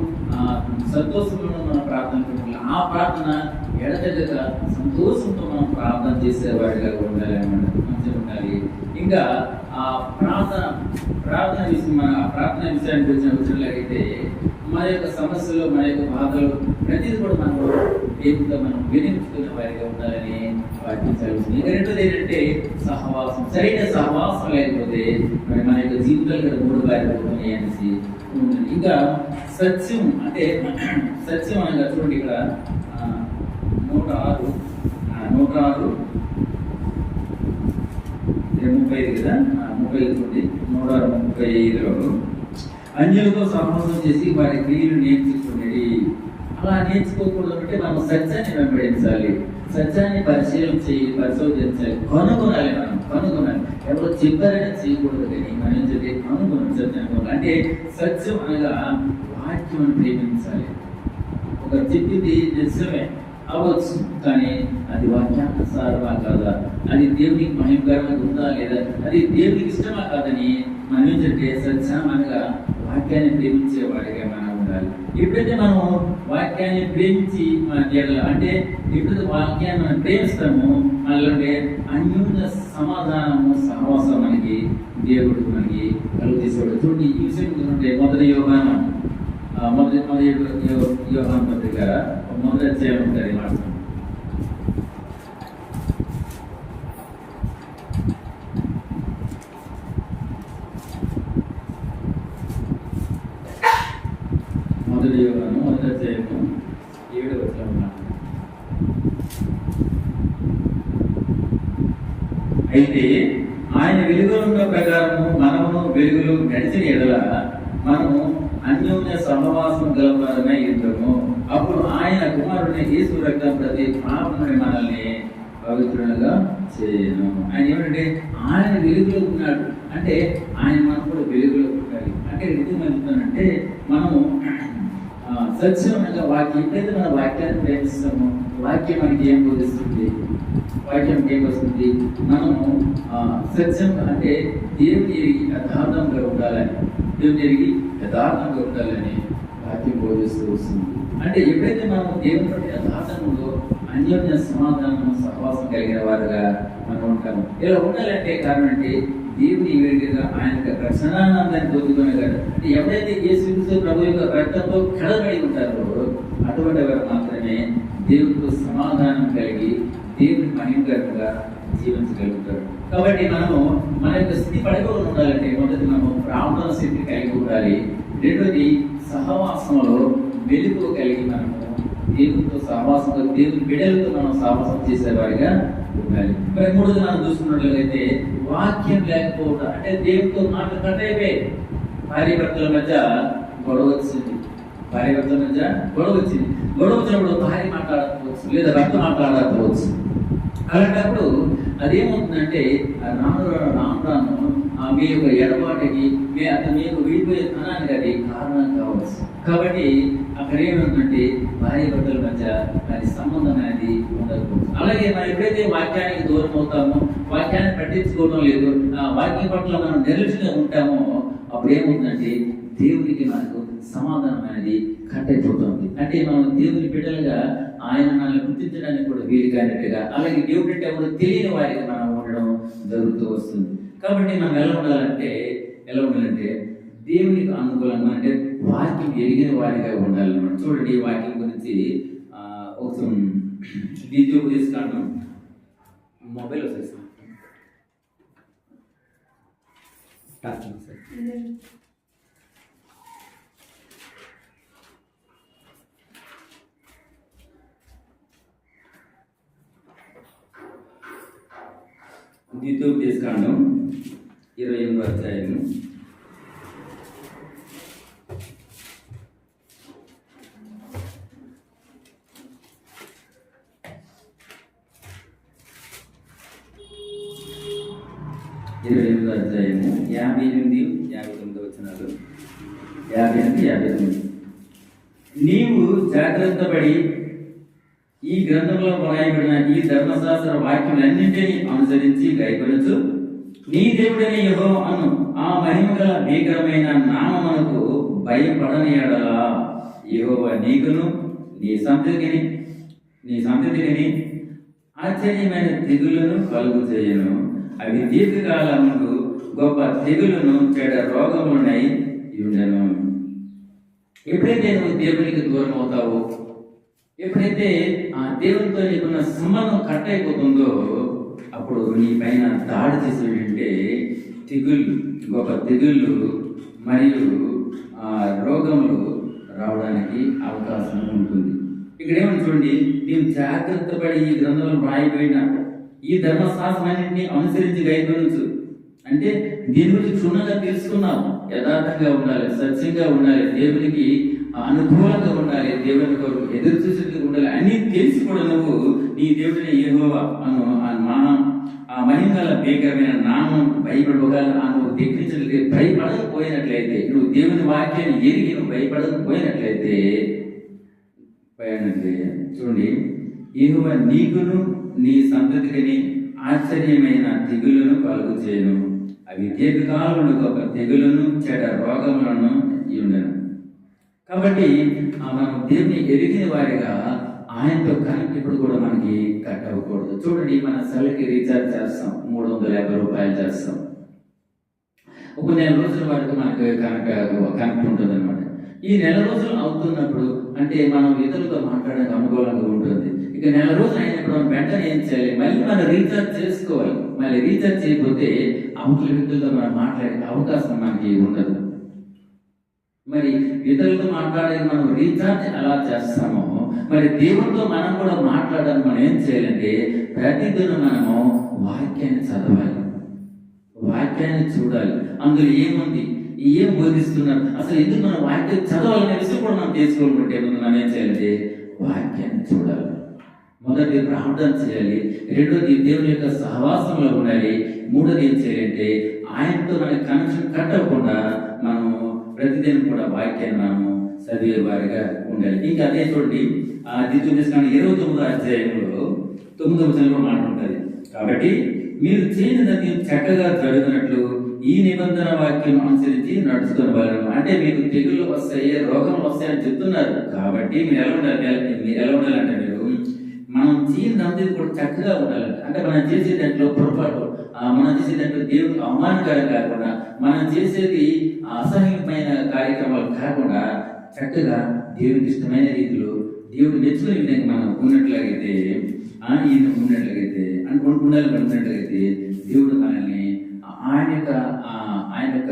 సంతోషంలోనూ మనం ప్రార్థన పెట్టుకోవాలి. ఆ ప్రార్థన ఎడతెగక సంతోషంతో మనం ప్రార్థన చేసేవాడిగా ఉండాలి అన్నమాట, మంచిగా ఉండాలి. ఇంకా ఆ ప్రార్థన విషయం మన ప్రార్థన విషయానికి వచ్చినట్లయితే మన యొక్క సమస్యలు, మన యొక్క బాధలు ప్రతిదీ కూడా మనం దేవుడితో మనం వినిపించుకునే వారిగా ఉండాలని పాటించాల్సింది. ఇక రెండోది ఏంటంటే సహవాసం. సరైన సహవాసం లేకపోతే మరి మన యొక్క జీవితాలు ఇక్కడ మూడు బారిపోతున్నాయి అనేసి ఉంటుంది. ఇంకా సత్యం అంటే సత్యం అనగా చూడండి ఇక్కడ 106 35 కదా, 35 చూడండి. 135లో అన్యులతో సహవాసం చేసి వారి క్రియలు నేర్చుకునేది. అలా నేర్చుకోకూడదు అంటే మనం సత్యాన్ని వెంబడించాలి, సత్యాన్ని పరిశోధించాలి, కనుగొనాలి. మనం కనుగొనాలి, ఎవరో చెప్పారని చేయకూడదు, కానీ మనం చెప్పి కనుగొనాలి సత్యాన్ని. అంటే సత్యం అనగా వాక్యం ప్రేమించాలి. ఒక చెప్పింది నిజమే అవ్వచ్చు, కానీ అది వాక్యానుసారమా కాదా, అది దేవునికి మహిమకరంగా ఉందా లేదా, అది దేవునికి ఇష్టమా కాదని మనం ఏంటంటే సత్యం అనగా వాక్యాన్ని ప్రేమించే వాడిగా మనం ఉండాలి. ఎప్పుడైతే మనం వాక్యాన్ని ప్రేమించి మన జీవితంలో అంటే ఎప్పుడైతే వాక్యాన్ని మనం ప్రేమిస్తామో మనలో అన్యోన్య సమాధానము, సహవాసం మనకి దేవుడు మనకి కలుగు తీసేవాడు. చూడండి ఈ విషయం చూడండి, మొదటి యోహాను పత్రిక 1వ అధ్యాయం ఉంటుంది మాట. మొదటి యోహాను 1వ అధ్యాయము 7వ వచనం. అయితే ఆయన వెలుగులో ప్రకారము మనము వెలుగులో నడిచిన ఎడల మనము అన్యోన్య సహవాసం గలవారమై ఉంటాము. అప్పుడు ఆయన కుమారుని యేసు రక్తం ప్రతి పాపముని మనల్ని పవిత్రులుగా చేయను. ఆయన ఏమంటే ఆయన వెలుగులో ఉన్నాడు అంటే ఆయన మనం కూడా వెలుగులో ఉండాలి. అంటే ఎందుకు చెప్తానంటే మనము సత్యం అనగా వాక్యం. ఎప్పుడైతే మన వాక్యాన్ని ప్రేమిస్తామో వాక్యం మనకి ఏం బోధిస్తుంది, వాక్యం ఏం వస్తుంది, మనము సత్యం అంటే దేవుని ఎరిగి యథార్థంగా ఉండాలని, దేవుని ఎరిగి యథార్థంగా ఉండాలని వాక్యం బోధిస్తూ వస్తుంది. అంటే ఎప్పుడైతే మనం దేవుని యథార్థంలో అన్యోన్య సమాధానం, సహవాసం కలిగిన వారుగా మనం ఉంటాము. ఇలా ఉండాలంటే కారణం అంటే దేవుని వేడిగా ఆయన రక్షణానందాన్ని పొందుకునేవారు. అంటే ఎవరైతే యేసు ప్రభు యొక్క రక్తంతో కడబడి ఉంటారో అటువంటి వారు మాత్రమే దేవునితో సమాధానం కలిగి దేవుని మహిమకరంగా జీవించగలుగుతారు. కాబట్టి మనము మన యొక్క స్థితి పడిపోకుండా ఉండాలంటే మొదటి మనము ప్రార్థన స్థితి కలిగి ఉండాలి. రెండోది సహవాసంలో వెలుగు కలిగి మనము దేవునితో సహవాసంతో, దేవుని బిడ్డలతో మనం సహవాసం చేసేవారిగా ఉండాలి. మరి మూడోది మనం చూసుకున్నట్లయితే వాక్యం లేకపోవడం అంటే దేవునితో మాటలు కట్ అయిపోయి భార్యాభర్తల మధ్య గొడవ వచ్చింది. గొడవ వచ్చినప్పుడు భార్య మాట్లాడకపోవచ్చు లేదా భర్త మాట్లాడకపోవచ్చు. అలాంటప్పుడు అదేమవుతుందంటే రాను మీ యొక్క ఎడబాటుకి మీ యొక్క విడిపోయే తనానికి అది కారణం కావచ్చు. కాబట్టి అక్కడ ఏమవుతుందంటే భార్య భర్తల మధ్య దాని సంబంధం అనేది ఉండకపోవచ్చు. అలాగే మనం ఎప్పుడైతే వాక్యానికి దూరం అవుతామో, వాక్యాన్ని పట్టించుకోవడం లేదు, వాక్యం పట్ల మనం నిర్లక్ష్యంగా ఉంటామో అప్పుడు ఏమవుతుందంటే దేవునికి మనకు సమాధానం అనేది కట్ అయిపోతుంది. అంటే మనం దేవుని బిడ్డలుగా ఆయన మనల్ని గుర్తించడానికి కూడా వీలు కానట్టుగా, అలాగే దేవుడు అంటే కూడా తెలియని వారికి మనం ఉండడం జరుగుతూ వస్తుంది. కాబట్టి మనం ఎలా ఉండాలంటే దేవునికి అనుకూలంగా అంటే వాక్యం ఎరిగిన వారిగా ఉండాలన్నమాట. చూడండి ఈ వాక్యం గురించి ఒక తీసుకున్నాను, మొబైల్ వచ్చేస్తాను. ద్వితీయోపదేశకాండం 28వ అధ్యాయము 28వ అధ్యాయము 58, 59 వచనాలు. 58, 59. నీవు జాగ్రత్త పడి ఈ గ్రంథంలో వ్రాయబడిన ఈ ధర్మశాస్త్ర వాక్యములన్నింటినీ అనుసరించి గైకొనొచ్చు నీ దేవుడైన యెహోవాను ఆ మహిమగల భీకరమైన నామమునకు భయపడని యెడల యెహోవా నీకును నీ సంతతికిని ఆశ్చర్యమైన తెగులను కలుగు చేయను. అవి దీర్ఘకాలముకు గొప్ప తెగులను చెడ రోగములనై ఉండెను. ఎప్పుడైతే నువ్వు దేవునికి దూరం అవుతావో, ఎప్పుడైతే ఆ దేవునితో నీకున్న సంబంధం కట్ అయిపోతుందో, అప్పుడు నీ పైన దాడి చేసేటంటే తెగుళ్ళు, గొప్ప తెగుళ్ళు మరియు రోగములు రావడానికి అవకాశం ఉంటుంది. ఇక్కడ ఏమని చూడండి, నీవు జాగ్రత్త పడి ఈ గ్రంథంలో రాయబడిన ఈ ధర్మశాస్త్రాన్నింటినీ అనుసరించి గైకొనొచ్చు. అంటే దీని గురించి క్షుణ్ణంగా తెలుసుకున్నావు, యథార్థంగా ఉండాలి, సత్యంగా ఉండాలి, దేవునికి అనుకూలంగా ఉండాలి, దేవుని కొరకు ఎదురు చూసేట్టుగా ఉండాలి, అన్ని తెలిసి కూడా నువ్వు నీ దేవుడిని యెహోవా అను ఆ మహిమగల భీకరమైన నామం భయపడగల నువ్వు తెప్పించట్లయితే, భయపడకపోయినట్లయితే, నువ్వు దేవుని వాక్యాన్ని ఎరిగి నువ్వు భయపడకపోయినట్లయితే చూడండి, యెహోవా నీకును నీ సంతతికి ఆశ్చర్యమైన తెగులను కలుగు చేయను. అవి దీర్ఘకాలమును గొప్ప తెగులను చెడ రోగములను ఉండను. కాబట్టి మనం దేవుని ఎరిగిన వారిగా ఆయనతో కనెక్ట్ ఇప్పుడు కూడా మనకి కట్ అవ్వకూడదు. చూడండి, మన సెల్కి రీఛార్జ్ చేస్తాం, 350 రూపాయలు చేస్తాం, ఒక నెల రోజుల వరకు మనకు కనెక్ట్ ఉంటుంది అనమాట. ఈ నెల రోజులు అవుతున్నప్పుడు అంటే మనం ఇతరులతో మాట్లాడడానికి అనుకూలంగా ఉంటుంది. ఇక నెల రోజులు అయినప్పుడు మనం వెంటనే ఏం చేయాలి, మళ్ళీ మనం రీఛార్జ్ చేసుకోవాలి. మళ్ళీ రీఛార్జ్ చేయకపోతే అవతల వ్యక్తులతో మనం మాట్లాడే అవకాశం మనకి ఉండదు. మరి ఇతరులతో మాట్లాడేది మనం రీఛార్జ్ ఎలా చేస్తామో, మరి దేవుడితో మనం కూడా మాట్లాడాలని మనం ఏం చేయాలంటే ప్రతిదినం మనము వాక్యాన్ని చదవాలి, వాక్యాన్ని చూడాలి, అందులో ఏముంది, ఏం బోధిస్తున్నారు, అసలు ఎందుకు మనం వాక్యం చదవాలనే విషయం కూడా మనం తెలుసుకోవాలంటే మనం ఏం చేయాలంటే వాక్యాన్ని చూడాలి. మొదటి ప్రార్థన చేయాలి, రెండోది దేవుని యొక్క సహవాసంలో ఉండాలి, మూడోది ఏం చేయాలంటే ఆయనతో మనకి కనెక్షన్ కట్ అవ్వకుండా మనం ప్రతిదినం కూడా వాక్యాన్ని మనము చదివే వారిగా ఉండాలి. ఇంకా అదే చూడండి, ద్వితీయోపదేశకాండం 29వ అధ్యాయంలో 9వ వచనంలో మాట ఉంటుంది. కాబట్టి మీరు చేయనిది చక్కగా జరుగుతున్నట్లు ఈ నిబంధన వాక్యం అనుసరించి నడుచుకుని వాళ్ళను. అంటే మీకు తెగుళ్ళు వస్తాయి, రోగములు వస్తాయని చెప్తున్నారు. కాబట్టి మీరు ఎలా ఉండాలంటే మీరు మనం చేయనిదంతా కూడా చక్కగా ఉండాలంట. అంటే మనం చేసే దాంట్లో పొరపాటు, మనం చేసే దాంట్లో దేవుడికి అవమానకరం కాకుండా, మనం చేసేది అసహ్యమైన కార్యక్రమాలు కాకుండా చక్కగా దేవునికి ఇష్టమైన రీతిలో దేవుడు మెచ్చుకునే విధంగా మనం ఉన్నట్లయితే ఉన్నట్లయితే దేవుడు మనల్ని ఆయన యొక్క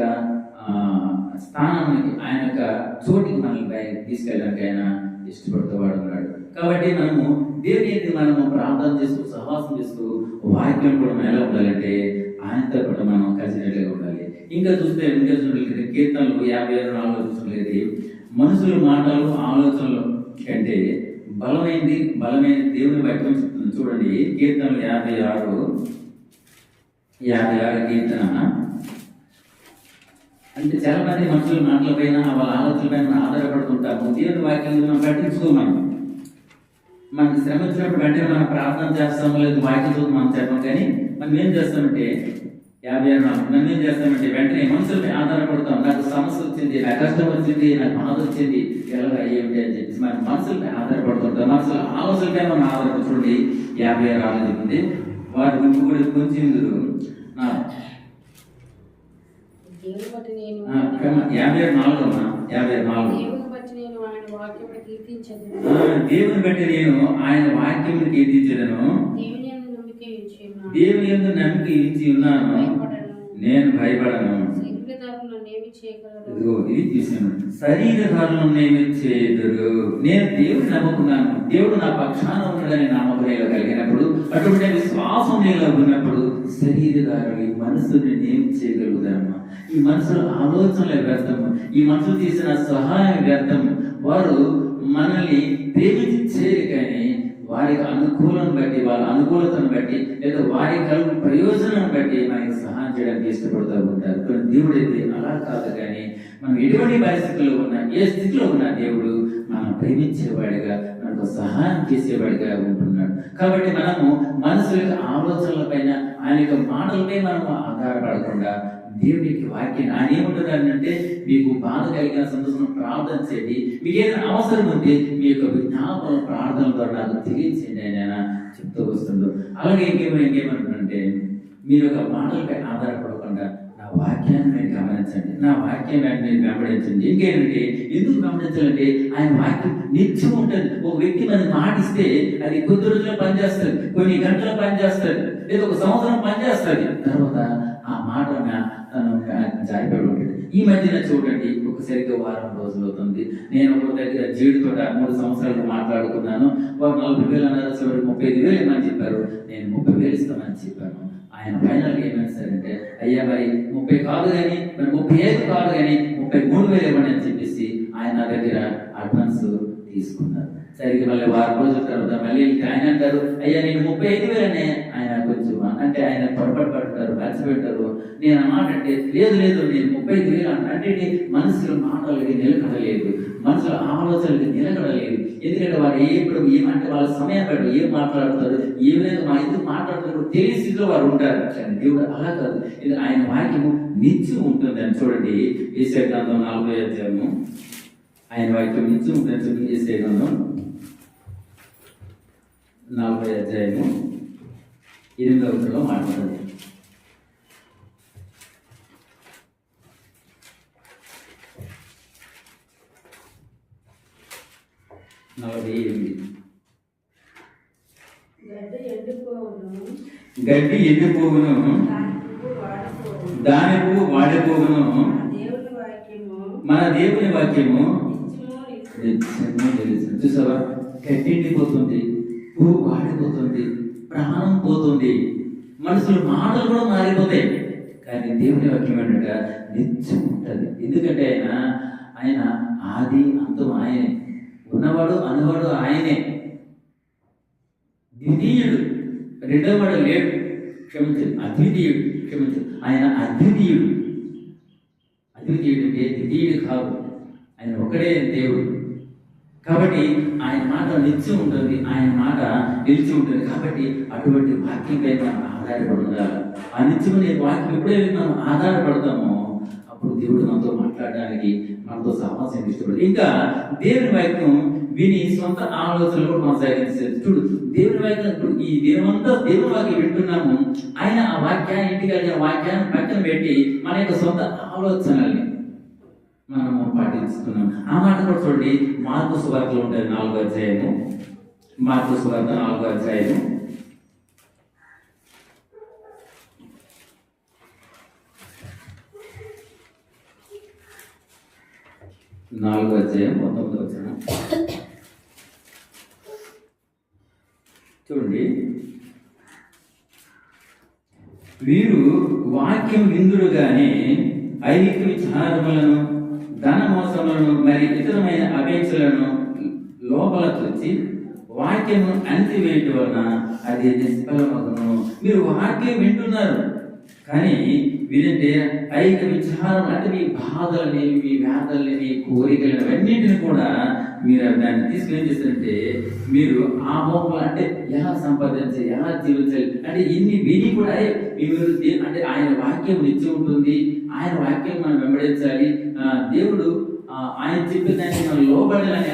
స్థానానికి, ఆయన యొక్క చోటికి మనల్ని తీసుకెళ్ళడానికి ఆయన ఇష్టపడుతూ వాడు ఉన్నాడు. కాబట్టి మనము దేవుని మనము ప్రార్థన చేస్తూ సహవాసం చేస్తూ వాక్యం కూడా మనం ఎలా ఉండాలంటే ఆయనతో కూడా మనం కలిసినట్లుగా ఉండాలి. ఇంకా చూసినట్లయితే కీర్తనలు 56:4 చూసినట్లయితే మనుషుల మాటలు ఆలోచనలు కంటే బలమైన దేవుని వాక్యం చెప్తుంది. చూడండి, కీర్తనలు 56 కీర్తన. అంటే చాలా మంది మనుషుల మాటల పైన వాళ్ళ ఆలోచనల పైన మనం ఆధారపడుతుంటాము. దేవుని వాక్యాన్ని మనం పట్టించుకోమని, మనకి శ్రమ వచ్చినప్పుడు వెంటనే మనం ప్రార్థన చేస్తాము, లేదు వాక్యం మనం చెప్పం. కానీ మనం ఏం చేస్తామంటే 56 మనం ఏం చేస్తామంటే వెంటనే మనుషులపై ఆధారపడతాం. నాకు సమస్య వచ్చింది, నాకు కష్టం వచ్చింది, నాకు బాధ వచ్చింది, ఎలా ఏమిటి అని చెప్పేసి మనం మనుషులపై ఆధారపడుతుంటాం. మనుషుల ఆలోచనపై మనం ఆధారపడుతుంది. 56 చెప్పింది, వారి గుంపు కూడా కొంచెం 54 దేవుని బట్టి నేను ఆయన వాక్యం కీర్తించదను, దేవుని యందు నమ్మిక ఉంచి ఉన్నాను, నేను భయపడను. ఇది చూసాను, శరీరధారులను ఏమి చేయదురు. నేను దేవుడిని నమ్ముకున్నాను, దేవుడు నా పక్షాన ఉన్నాడని నమ్మకం కలిగినప్పుడు, అటువంటి విశ్వాసం నీలో ఉన్నప్పుడు శరీరధారులు ఈ మనసుని ఏమి చేయగలుగుతారమ్మా? ఈ మనసులో ఆలోచనలు వ్యర్థము, ఈ మనసులు చేసిన సహాయం వ్యర్థము. వారు మనల్ని ప్రేమించి చేయరు, కానీ వారికి అనుకూలం బట్టి, వాళ్ళ అనుకూలతను బట్టి, లేదా వారి కలుగు ప్రయోజనం బట్టి మనకి సహాయం చేయడానికి ఇష్టపడుతూ ఉంటారు. కానీ దేవుడు అయితే అలా కాదు. కానీ మనం ఎటువంటి పరిస్థితుల్లో ఉన్నా, ఏ స్థితిలో ఉన్నా దేవుడు మనం ప్రేమించేవాడిగా, మనకు సహాయం చేసేవాడిగా ఉంటున్నాడు. కాబట్టి మనము మనసుల ఆలోచనల పైన, ఆయన యొక్క మాటలపై మనము ఆధారపడకుండా దేవునికి వాక్యం ఆయన ఏముంటుందంటే, మీకు బాధ కలిగిన సంతోషం ప్రార్థన చేయండి, మీకు ఏదైనా అవసరం ఉంటే మీ యొక్క విజ్ఞాపన ప్రార్థన ద్వారా నాకు తెలియచేయండి అని ఆయన చెప్తూ వస్తుందో. అలాగే ఇంకేమంటుందంటే, మీరు ఒక మాటలపై ఆధారపడకుండా నా వాక్యాన్ని మీరు గమనించండి, నా వాక్యాన్ని మీరు వెంబడించండి. ఇంకేంటంటే ఎందుకు గమనించాలంటే ఆయన వాక్యం నిత్యం ఉంటుంది. ఒక వ్యక్తి మనకి మాటిస్తే అది కొద్ది రోజుల్లో పనిచేస్తుంది, కొన్ని గంటలు పనిచేస్తుంది, లేదా ఒక సంవత్సరం పనిచేస్తుంది. తర్వాత ఆ మాట జారిపడి ఉంటుంది. ఈ మధ్యన చూడండి, ఒకసారిగా వారం రోజులు అవుతుంది, నేను ఒక దగ్గర జీడితో 3 సంవత్సరాలు మాట్లాడుకున్నాను. వారు 40,000 అన్నారు, చివరికి 35,000 ఏమని చెప్పారు. నేను 30,000 ఇస్తామని చెప్పాను. ఆయన ఫైనల్ ఏమైనా సరే అయ్యా మరి 30 కాదు కానీ, మరి 35 కాదు కానీ 33,000 ఇవ్వండి అని చెప్పేసి ఆయన నా దగ్గర అడ్వాన్స్ తీసుకున్నారు. సరిగ్గా మళ్ళీ వారం రోజుల తర్వాత మళ్ళీ ఆయన అంటారు, అయ్యా నేను 35,000 ఆయన కొంచెం అంటే ఆయన పొరపాటు పడతారు, మర్చిపెట్టారు. నేను అన్నమాట అంటే లేదు నేను 35,000 అంటే మనసులో మాటలకి నిలకడలేదు, మనసులో ఆలోచనలకి నిలకడలేదు. ఎందుకంటే వారు ఎప్పుడు ఏమంటే వాళ్ళ సమయం పెట్టు ఏం మాట్లాడతారు, ఏ విధంగా మా ఎందుకు మాట్లాడుతారు తెలియ స్థితిలో వారు ఉంటారు. దేవుడు అలా కాదు, ఇది ఆయన వాక్యము నిత్యం ఉంటుంది అని చూడండి. యెషయా గ్రంథం 40వ అధ్యాయము, ఆయన వాక్యం నిత్యం ఉంటుంది చూడండి. యెషయా గ్రంథం 40వ అధ్యాయము 8వ వచనంలో మాట్లాడారు. 48 గడ్డి ఎండిపోవును, దాని పువ్వు వాడిపోవును, మన దేవుని వాక్యము చూసావా? గడ్డి ఎండిపోతుంది, పువ్వు వాడిపోతుంది, ప్రాణం పోతుంది, మనుషుల మాటలు కూడా మారిపోతాయి. కానీ దేవుని వాక్యం ఏంటంటే నిత్యం ఉంటుంది. ఎందుకంటే ఆయన ఆది అంతం ఆయనే, ఉన్నవాడు అనువాడు ఆయనే, ద్వితీయుడు, రెండవవాడు లేడు, క్షమించదు, అద్వితీయుడు, క్షమించదు, ఆయన అద్వితీయుడు. అద్వితీయుడు అంటే ద్వితీయుడు కాదు, ఆయన ఒకడే దేవుడు. కాబట్టి ఆయన మాట నిత్యం ఉంటుంది, ఆయన మాట నిలిచి ఉంటుంది. కాబట్టి అటువంటి వాక్యం పైన మనం ఆధారపడి ఉండాలి. ఆ నిత్యమైన వాక్యం ఎప్పుడైతే మనం ఆధారపడతామో అప్పుడు దేవుడు మనతో మాట్లాడడానికి, మనతో సహవాసం ఇష్టపడదు. ఇంకా దేవుని వాక్యం విని సొంత ఆలోచనలు కూడా కొనసాగించారు. చూడు, దేవుని వాక్యం ఈ దేవంతా దేవుని వాక్యం వింటున్నాము, ఆయన ఆ వాక్యాన్ని ఇంటికి వెళ్ళిన వాక్యాన్ని పక్కన పెట్టి మన యొక్క సొంత ఆలోచనల్ని మనము పాటిస్తున్నాం. ఆ మాట కూడా చూడండి, మార్కు సువార్తలో ఉంటుంది 4వ అధ్యాయము, మార్కు సువార్త 4వ అధ్యాయము 4వ అధ్యాయం 19వ వచనం చూడండి. వీరు వాక్యం విందురు గాని ఐహిక విచారములను, ధన మోసములను, మరి ఇతరమైన అపేక్షలను లోపల తెచ్చి వాక్యము అణిచివేయటం వలన అది నిష్ఫలమగును. మీరు వాక్యం వింటున్నారు కానీ వీరంటే ఐహిక విచారం అంటే మీ బాధలని, మీ వ్యాధులని, మీ కోరికలను అన్నింటిని కూడా మీరు దాన్ని తీసుకుని ఏం చేస్తారంటే మీరు ఆ మోహం అంటే ఎలా సంపాదించాలి, ఎలా జీవించాలి అంటే ఇన్ని విని కూడా మీరు అంటే ఆయన వాక్యం నిత్యం ఉంటుంది, ఆయన వాక్యం మనం వెంబడించాలి, దేవుడు ఆయన చెప్పేదాన్ని మనం లోబడాలని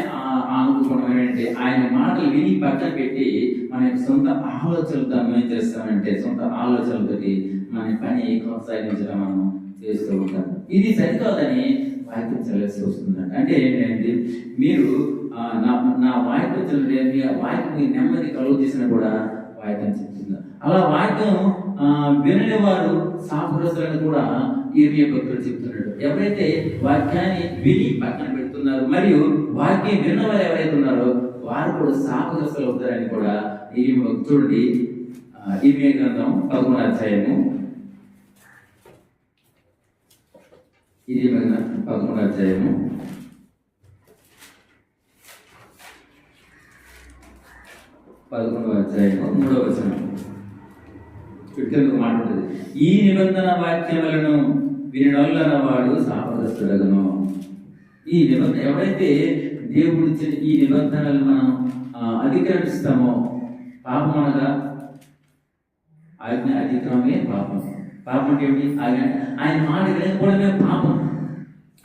అనుకోవడం ఏంటంటే ఆయన మాటలు విని పక్కన పెట్టి మన సొంత ఆలోచనలతో మనం ఏం చేస్తామంటే సొంత ఆలోచనలతోటి మన పని కొనసాగించడం మనం చేస్తూ ఉంటాం. ఇది సరికాదని వాక్యం చల్లాల్సి వస్తుందండి. అంటే ఏంటంటే మీరు నా వాక్యం చల్లంటే మీ వాక్యం నెమ్మది కలుగు చేసినా కూడా వాక్యం చెప్తుంది. అలా వాక్యం వినని వారు శాపగ్రస్తులను కూడా ఇర్మియా భక్తుడు చెప్తున్నాడు. ఎవరైతే వాక్యాన్ని విని పక్కన పెడుతున్నారు మరియు వాక్యం విన్న వారు ఎవరైతే ఉన్నారో వారు కూడా శాపగ్రస్తులు అవుతారని కూడా ఇర్మియా భక్తుడి ఇర్మియా గ్రంథం 11వ అధ్యాయము 11వ అధ్యాయము 3వ వచనం మాట్లాడుతుంది. ఈ నిబంధన వాక్యములను వినడొల్లన వాడు శాపగ్రస్తుడగును. ఈ నిబంధన ఎవరైతే దేవుడు ఇచ్చిన ఈ నిబంధనలు మనం అతిక్రమిస్తామో, పాపం అనగా ఆజ్ఞ అతిక్రమమే పాపం. పాపం అంటే ఏమిటి? ఆయన మాట వినకపోవడమే పాపం.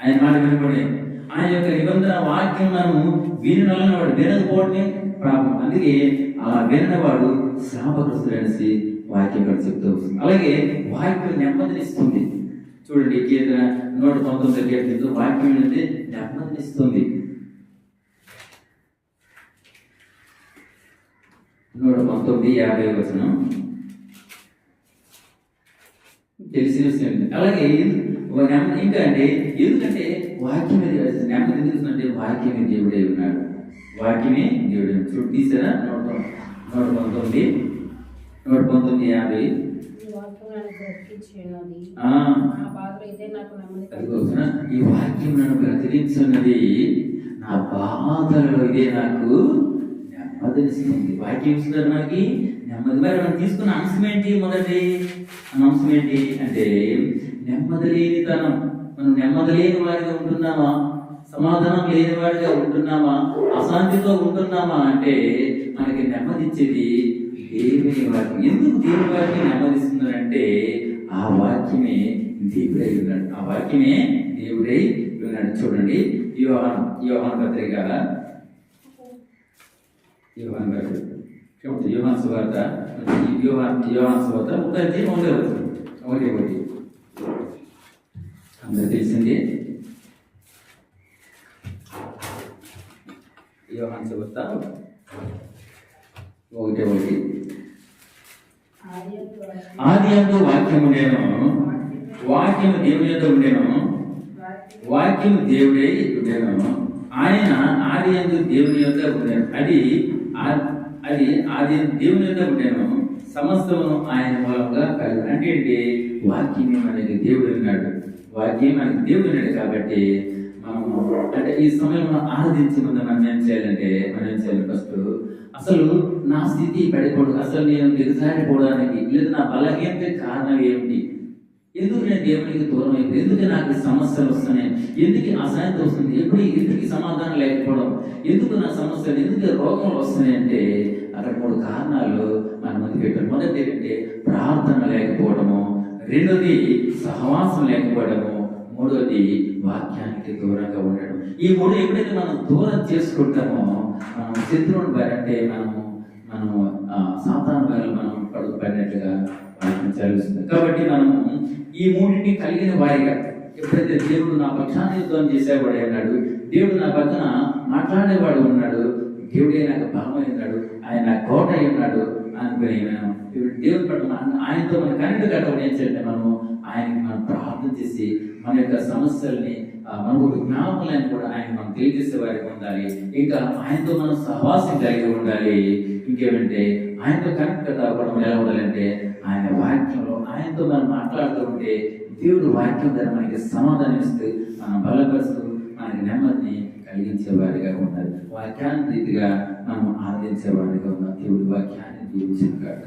ఆయన మాట వినకపోవడమే, ఆయన యొక్క నిబంధన వాక్యం మనము వినడొల్లన వాడు వినకపోవడమే పాపం. అందుకే అలా వినవాడు శాపగ్రస్తుడు అనేసి వాక్యం కూడా చెప్తూ వస్తుంది. అలాగే వాక్యం నెమ్మదినిస్తుంది. చూడండి కీర్తన 119 కీర్తనలో వాక్యం అనేది నెమ్మదినిస్తుంది. 119:50 తెలిసిన విషయం. అలాగే ఇంకా అంటే ఎందుకంటే వాక్యమే నెమ్మది ఎందుకంటే వాక్యమే దేవుడే ఉన్నాడు. వాక్యమే దేవుడే చూడు తీసారా 119:50 ఈ వాక్యం నన్ను బ్రతికించున్నది, నా బాధలలో ఇదే నాకు నెమ్మదినిస్తుంది. వాక్యం ఇస్తున్నారు మనకి నెమ్మది. మరి మనం తీసుకున్న అంశం ఏంటి? మొదటి అంశం ఏంటి అంటే నెమ్మది లేనితనం. మనం నెమ్మది లేని వాడిగా ఉంటున్నామా? సమాధానం లేని వాడిగా ఉంటున్నామా? అశాంతితో ఉంటున్నామా అంటే మనకి నెమ్మదిచ్చేది దేవుని వాక్యం. ఎందుకు దేవుని వాక్యం నెమ్మదిస్తున్నారంటే ఆ వాక్యమే దేవుడై ఉన్నాడు. ఆ వాక్యమే దేవుడై ఉన్నాడు. చూడండి యోహాను పత్రిక యోహాను సువార్త 1 అందరూ తెలిసింది. యోహాను సువార్త 1 ఆదియందు వాక్యము ఉండెను, వాక్యము దేవుని యొద్ద ఉండెను, వాక్యము దేవుడై ఉండెను, ఆయన ఆదియందు దేవుని యొద్ద ఉండెను. అది ఆది దేవుని యొద్ద ఉండెను, సమస్తము ఆయన మూలంగా కలుగు. అంటే వాక్యమే మనకి దేవుడు ఉన్నాడు. వాక్యం మనకి దేవుడు ఉన్నాడు. కాబట్టి మనము అంటే ఈ సమయంలో ఆరాధించే ముందు మనం ఏం చేయాలి? ఫస్ట్ అసలు నా స్థితి పడిపోవడం, అసలు నేను దిగజారిపోవడానికి లేదా నా బలహీనత కారణం ఏమిటి? ఎందుకు నేను దేవునికి దూరం అయిపోయి, ఎందుకు నాకు సమస్యలు వస్తున్నాయి, ఎందుకు అశాంతి వస్తుంది, ఎందుకు సమాధానం లేకపోవడం, ఎందుకు నా సమస్యలు, ఎందుకు రోగములు వస్తున్నాయి అంటే అక్కడ 3 కారణాలు మన ముందు పెట్టారు. మొదటి ఏంటంటే ప్రార్థన లేకపోవడము, రెండోది సహవాసం లేకపోవడము, మూడోది వాక్యానికి దూరంగా ఉండడం. ఈ 3 ఎప్పుడైతే మనం దూరం చేసుకుంటామో మనం శత్రువుని బారి అంటే మనము సాతాను బారిలో మనం పడినట్లుగా వాక్యం చదివిస్తుంది. కాబట్టి మనము ఈ 3ని కలిగిన వారిగా ఎప్పుడైతే దేవుడు నా పక్షాన్ని యుద్ధం చేసేవాడు అన్నాడు, దేవుడు నా పక్కన మాట్లాడేవాడు ఉన్నాడు, దేవుడే నాకు బలమై ఉన్నాడు, ఆయన నా కోట అయి ఉన్నాడు అనుకుని ఇప్పుడు దేవుడి పట్ల ఆయనతో మన కనెక్ట్ కట్టడం ఏం చేయాలంటే మనము ఆయనకి మనం ప్రార్థన చేసి మన యొక్క సమస్యల్ని మన జ్ఞాపకాలను కూడా ఆయన మనం తెలియజేసే వారికి ఉండాలి. ఇంకా ఆయనతో మనం సహవాసం కలిగి ఉండాలి. ఇంకేమంటే ఆయనతో కనెక్ట్ కావడం ఎలా ఉండాలంటే ఆయన వాక్యంలో ఆయనతో మనం మాట్లాడుతూ ఉంటే దేవుడు వాక్యం ద్వారా మనకి సమాధానం ఇస్తూ మనం బలపరుస్తూ మనకి నెమ్మదిని కలిగించే వారిగా ఉండాలి. వాక్యాన్ని రీతిగా మనం ఆరాధించే వారిగా ఉన్న దేవుడి వాక్యాన్ని దీవించిన కాక.